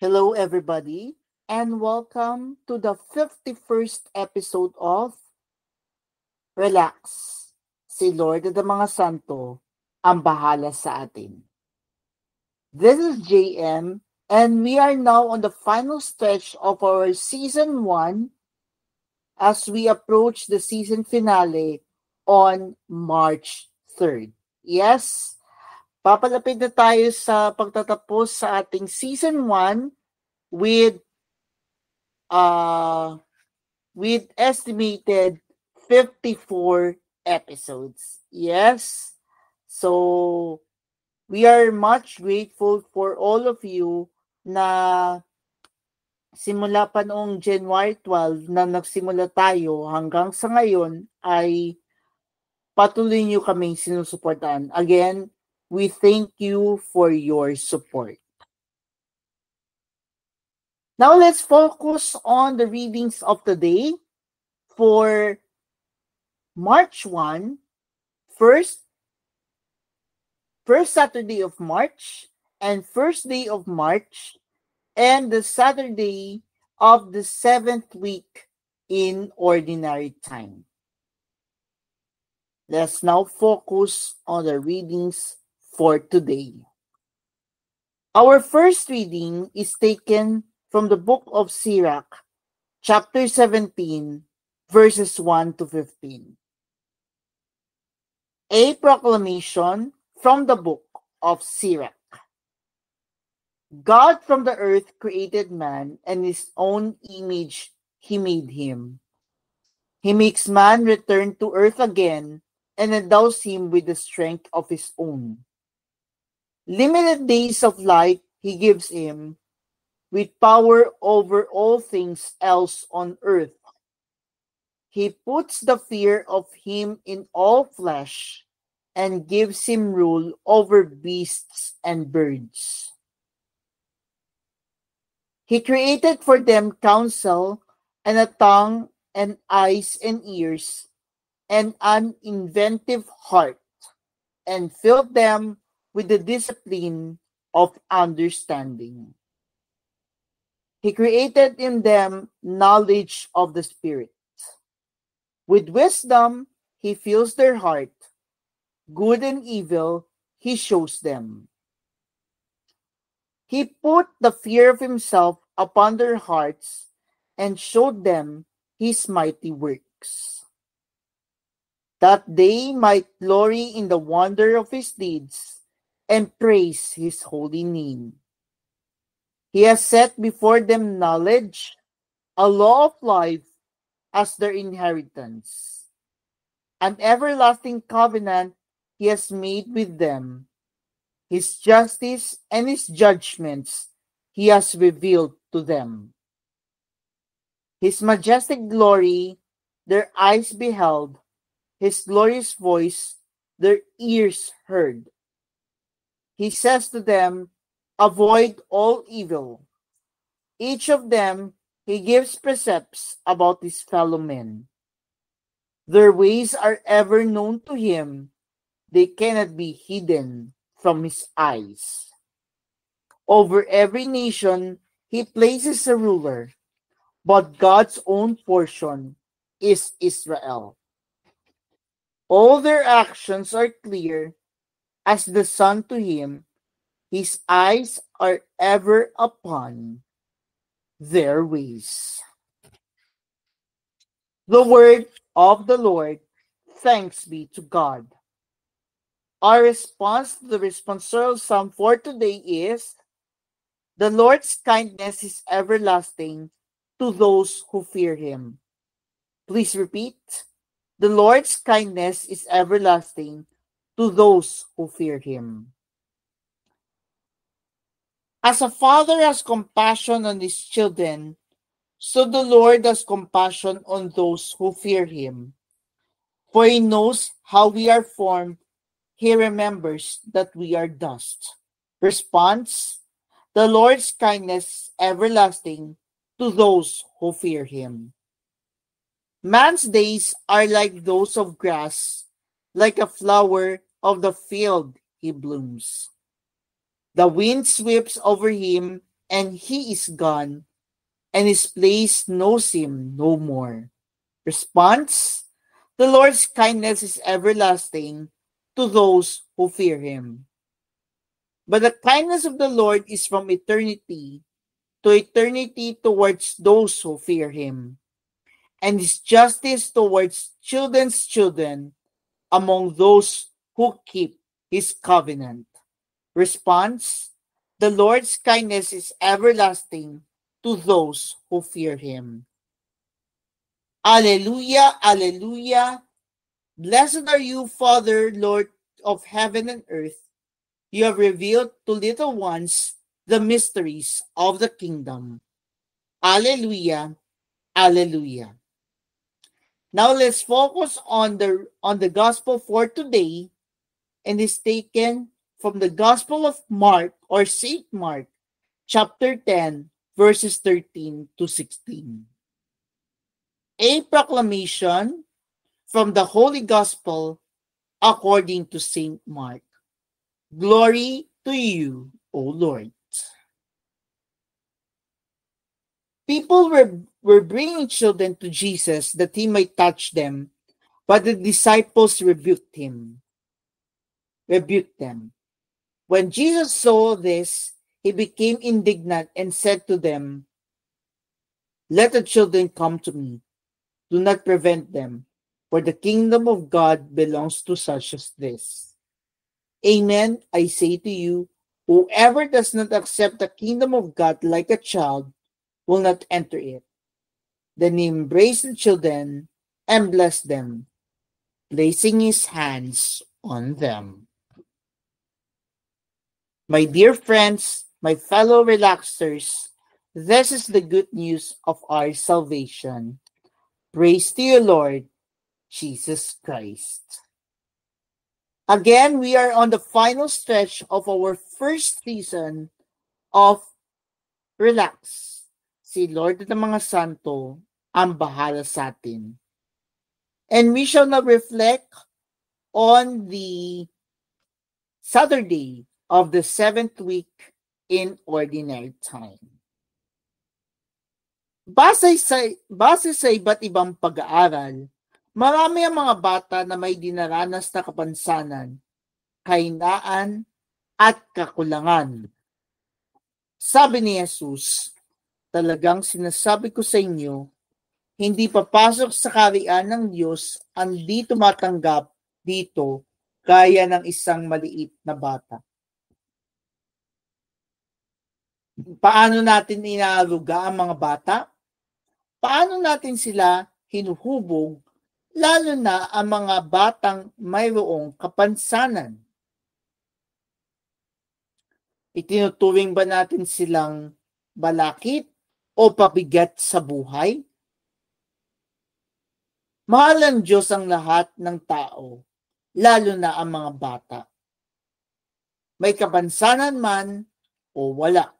Hello, everybody, and welcome to the 51st episode of Relax. Si Lord of the mga Santo ang bahala sa atin. This is JM, and we are now on the final stretch of our Season 1 as we approach the season finale on March 3rd. Yes, papalapit na tayo sa pagtatapos sa ating Season 1 with uh, with estimated 54 episodes. Yes. So, we are much grateful for all of you na simula pa noong January 12 na nagsimula tayo hanggang sa ngayon ay patuloy niyo kaming sinusuportahan. Again, we thank you for your support. Now, let's focus on the readings of the day for March 1, first Saturday of March, and first day of March, and the Saturday of the 7th week in ordinary time. Let's now focus on the readings for today. Our first reading is taken from the book of Sirach, chapter 17, verses 1 to 15. A proclamation from the book of Sirach. God from the earth created man, and his own image he made him. He makes man return to earth again, and endows him with the strength of his own. Limited days of life he gives him, with power over all things else on earth. He puts the fear of him in all flesh, and gives him rule over beasts and birds. He created for them counsel, and a tongue, and eyes, and ears, and an inventive heart, and filled them with the discipline of understanding. He created in them knowledge of the Spirit. With wisdom he fills their heart. Good and evil he shows them. He put the fear of himself upon their hearts, and showed them his mighty works, that they might glory in the wonder of his deeds, and praise his holy name. He has set before them knowledge, a law of life as their inheritance. An everlasting covenant he has made with them. His justice and his judgments he has revealed to them. His majestic glory their eyes beheld, his glorious voice their ears heard. He says to them, avoid all evil. Each of them he gives precepts about his fellow men. Their ways are ever known to him. They cannot be hidden from his eyes. Over every nation he places a ruler, but God's own portion is Israel. All their actions are clear as the sun to him. His eyes are ever upon their ways. The word of the Lord. Thanks be to God. Our response to the responsorial psalm for today is, the Lord's kindness is everlasting to those who fear him. Please repeat. The Lord's kindness is everlasting to those who fear him. As a father has compassion on his children, so the Lord has compassion on those who fear him. For he knows how we are formed. He remembers that we are dust. Response: the Lord's kindness is everlasting to those who fear him. Man's days are like those of grass, like a flower of the field he blooms. The wind sweeps over him and he is gone, and his place knows him no more. Response: the Lord's kindness is everlasting to those who fear him. But the kindness of the Lord is from eternity to eternity towards those who fear him, and his justice towards children's children among those who keep his covenant. Response: the Lord's kindness is everlasting to those who fear him. Alleluia, alleluia. Blessed are you, Father, Lord of heaven and earth. You have revealed to little ones the mysteries of the kingdom. Alleluia, alleluia. Now let's focus on the gospel for today, and is taken from the Gospel of Mark, or Saint Mark, chapter 10, verses 13 to 16. A proclamation from the Holy Gospel according to Saint Mark. Glory to you, O Lord. People were bringing children to Jesus that he might touch them, but the disciples rebuked them. When Jesus saw this, he became indignant and said to them, "Let the children come to me. Do not prevent them, for the kingdom of God belongs to such as this. Amen, I say to you, whoever does not accept the kingdom of God like a child will not enter it." Then he embraced the children and blessed them, placing his hands on them. My dear friends, my fellow relaxers, this is the good news of our salvation. Praise to you, Lord Jesus Christ. Again, we are on the final stretch of our first season of Relax. Si Lord at mga Santo ang bahala sa atin. And we shall now reflect on the Saturday of the 7th week in Ordinary Time. Base sa iba't ibang pag-aaral, marami ang mga bata na may dinaranas na kapansanan, kahinaan, at kakulangan. Sabi ni Jesus, talagang sinasabi ko sa inyo, hindi papasok sa kaharian ng Diyos ang di tumatanggap dito gaya ng isang maliit na bata. Paano natin inaaruga ang mga bata? Paano natin sila hinuhubog, lalo na ang mga batang mayroong kapansanan? Itinuturing ba natin silang balakid o pabigat sa buhay? Mahal ng Diyos ang lahat ng tao, lalo na ang mga bata. May kapansanan man o wala.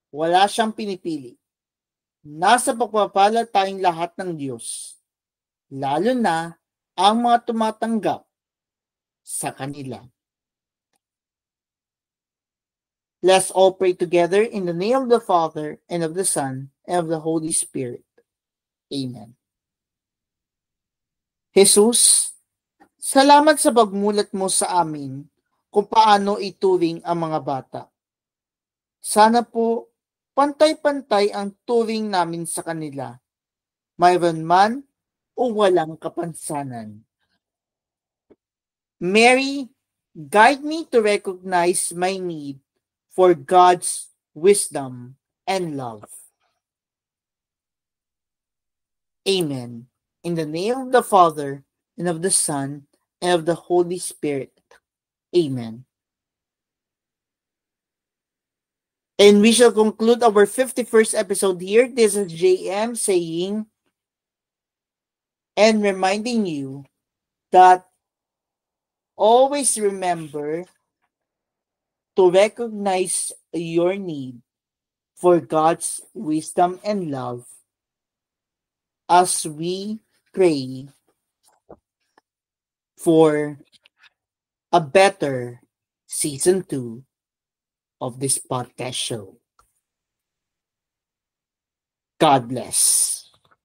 Wala siyang pinipili. Nasa pagpapala tayong lahat ng Diyos, lalo na ang mga tumatanggap sa kanila. Let's all pray together in the name of the Father, and of the Son, and of the Holy Spirit. Amen. Jesus, salamat sa pagmulat mo sa amin kung paano ituring ang mga bata. Sana po, pantay-pantay ang turing namin sa kanila, mayroon man o walang kapansanan. Mary, guide me to recognize my need for God's wisdom and love. Amen. In the name of the Father, and of the Son, and of the Holy Spirit. Amen. And we shall conclude our 51st episode here. This is JM saying and reminding you that always remember to recognize your need for God's wisdom and love as we pray for a better season 2 of this podcast show. God bless.